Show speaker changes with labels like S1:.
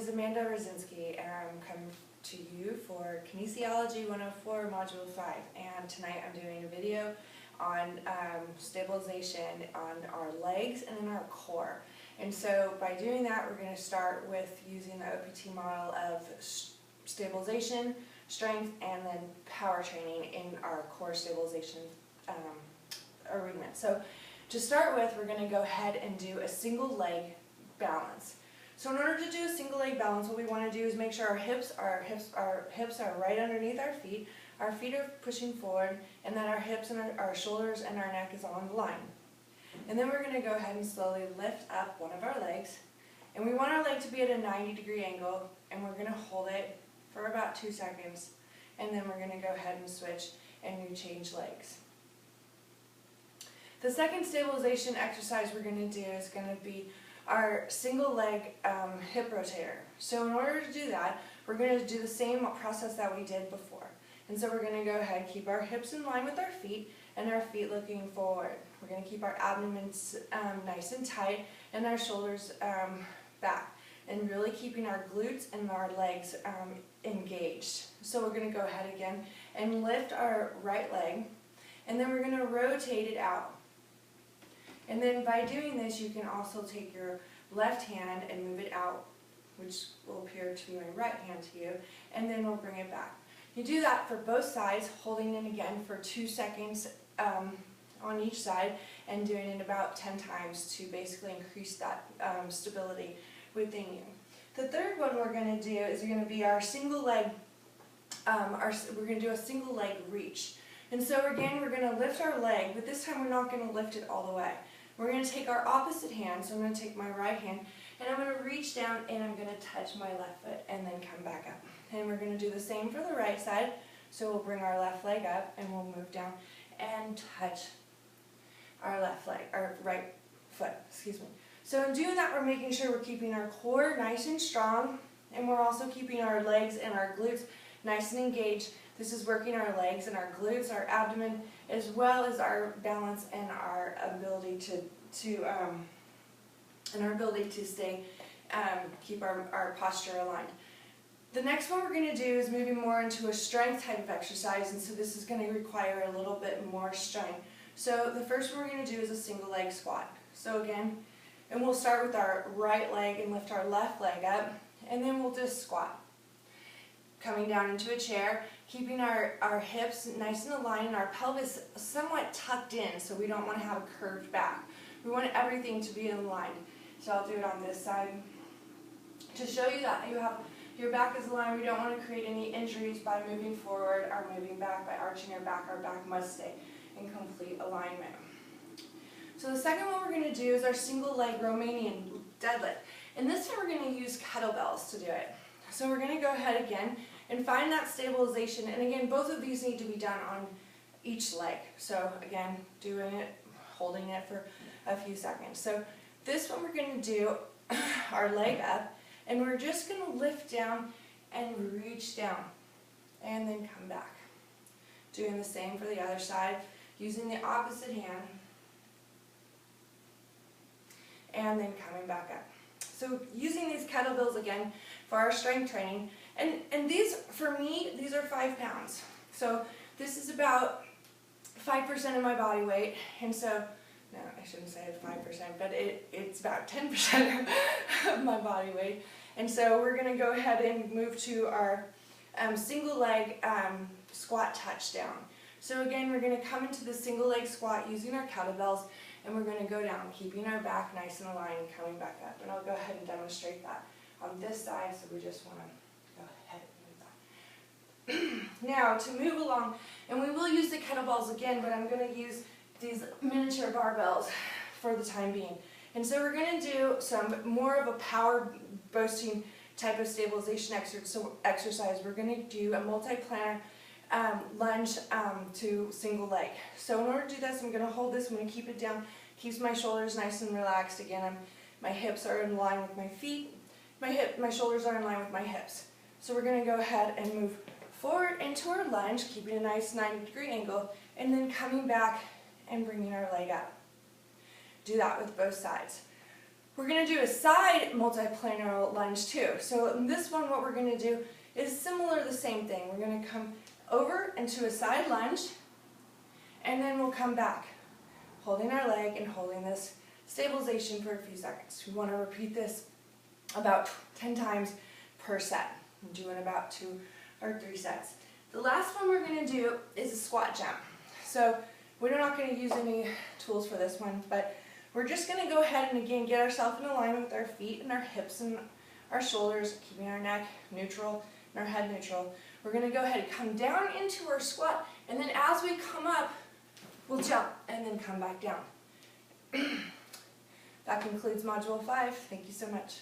S1: is Amanda Rosinski, and I'm coming to you for Kinesiology 104 Module 5. And tonight I'm doing a video on stabilization on our legs and in our core. And so by doing that, we're going to start with using the OPT model of stabilization, strength, and then power training in our core stabilization arena. So to start with, we're going to go ahead and do a single leg balance. So in order to do a single leg balance, what we want to do is make sure our hips are right underneath our feet are pushing forward, and that our hips and our shoulders and our neck is on the line. And then we're going to go ahead and slowly lift up one of our legs, and we want our leg to be at a 90-degree angle, and we're going to hold it for about 2 seconds, and then we're going to go ahead and switch and we change legs. The second stabilization exercise we're going to do is going to be our single leg hip rotator. So in order to do that, we're going to do the same process that we did before. And so we're going to go ahead and keep our hips in line with our feet and our feet looking forward. We're going to keep our abdomen nice and tight and our shoulders back, and really keeping our glutes and our legs engaged. So we're going to go ahead again and lift our right leg, and then we're going to rotate it out. And then by doing this, you can also take your left hand and move it out, which will appear to be my right hand to you, and then we'll bring it back. You do that for both sides, holding it again for 2 seconds on each side, and doing it about 10 times to basically increase that stability within you. The third one we're going to do is going to be our single leg, we're going to do a single leg reach. And so again, we're going to lift our leg, but this time we're not going to lift it all the way. We're going to take our opposite hand, so I'm going to take my right hand, and I'm going to reach down and I'm going to touch my left foot and then come back up. And we're going to do the same for the right side, so we'll bring our left leg up and we'll move down and touch our right foot, excuse me. So in doing that, we're making sure we're keeping our core nice and strong, and we're also keeping our legs and our glutes nice and engaged. This is working our legs and our glutes, our abdomen, as well as our balance and our ability to stay, keep our posture aligned. The next one we're going to do is moving more into a strength type of exercise, and so this is going to require a little bit more strength. So the first one we're going to do is a single leg squat. So again, and we'll start with our right leg and lift our left leg up, and then we'll just squat. Coming down into a chair, keeping our hips nice and aligned and our pelvis somewhat tucked in, so we don't want to have a curved back. We want everything to be aligned. So I'll do it on this side. To show you that your back is aligned, we don't want to create any injuries by moving forward or moving back by arching our back. Our back must stay in complete alignment. So the second one we're going to do is our single leg Romanian deadlift. And this time we're going to use kettlebells to do it. So we're going to go ahead again and find that stabilization. And again, both of these need to be done on each leg. So again, doing it, holding it for a few seconds. So this one we're going to do our leg up, and we're just going to lift down and reach down and then come back. Doing the same for the other side, using the opposite hand and then coming back up. So using these kettlebells again for our strength training, and these, for me, these are 5 pounds. So this is about 5% of my body weight, and so, no, I shouldn't say it's 5%, but it's about 10% of my body weight. And so we're going to go ahead and move to our single leg squat touchdown. So again, we're going to come into the single leg squat using our kettlebells, and we're going to go down, keeping our back nice and aligned and coming back up. And I'll go ahead and demonstrate that on this side, so we just want to go ahead and move that. Now, to move along, and we will use the kettlebells again, but I'm going to use these miniature barbells for the time being. And so we're going to do some more of a power boosting type of stabilization exercise. We're going to do a multi-planar lunge to single leg. So in order to do this, I'm going to hold this, I'm going to keep it down, keeps my shoulders nice and relaxed. Again, my hips are in line with my feet, my shoulders are in line with my hips. So we're going to go ahead and move forward into our lunge, keeping a nice 90-degree angle, and then coming back and bringing our leg up. Do that with both sides. We're going to do a side multiplanar lunge too. So in this one, what we're going to do is similar, the same thing. We're going to come over into a side lunge, and then we'll come back, holding our leg and holding this stabilization for a few seconds. We want to repeat this about 10 times per set. I'm doing about 2 or 3 sets. The last one we're going to do is a squat jump. So we're not going to use any tools for this one, but we're just going to go ahead and again get ourselves in alignment with our feet and our hips and our shoulders, keeping our neck neutral and our head neutral. We're going to go ahead and come down into our squat, and then as we come up, we'll jump and then come back down. That concludes Module 5. Thank you so much.